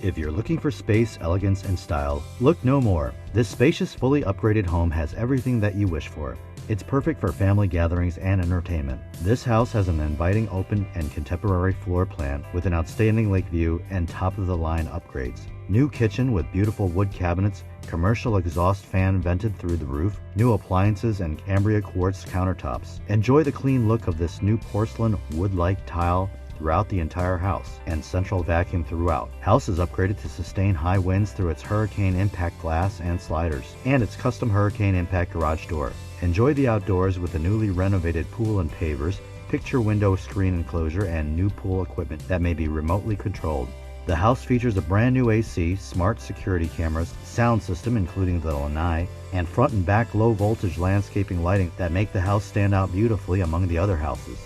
If you're looking for space, elegance, and style, look no more. This spacious, fully upgraded home has everything that you wish for. It's perfect for family gatherings and entertainment. This house has an inviting, open, and contemporary floor plan with an outstanding lake view and top-of-the-line upgrades. New kitchen with beautiful wood cabinets, commercial exhaust fan vented through the roof, new appliances, and Cambria quartz countertops. Enjoy the clean look of this new porcelain wood-like tile throughout the entire house, and central vacuum throughout. House is upgraded to sustain high winds through its hurricane impact glass and sliders, and its custom hurricane impact garage door. Enjoy the outdoors with the newly renovated pool and pavers, picture window screen enclosure, and new pool equipment that may be remotely controlled. The house features a brand new AC, smart security cameras, sound system including the lanai, and front and back low voltage landscaping lighting that make the house stand out beautifully among the other houses.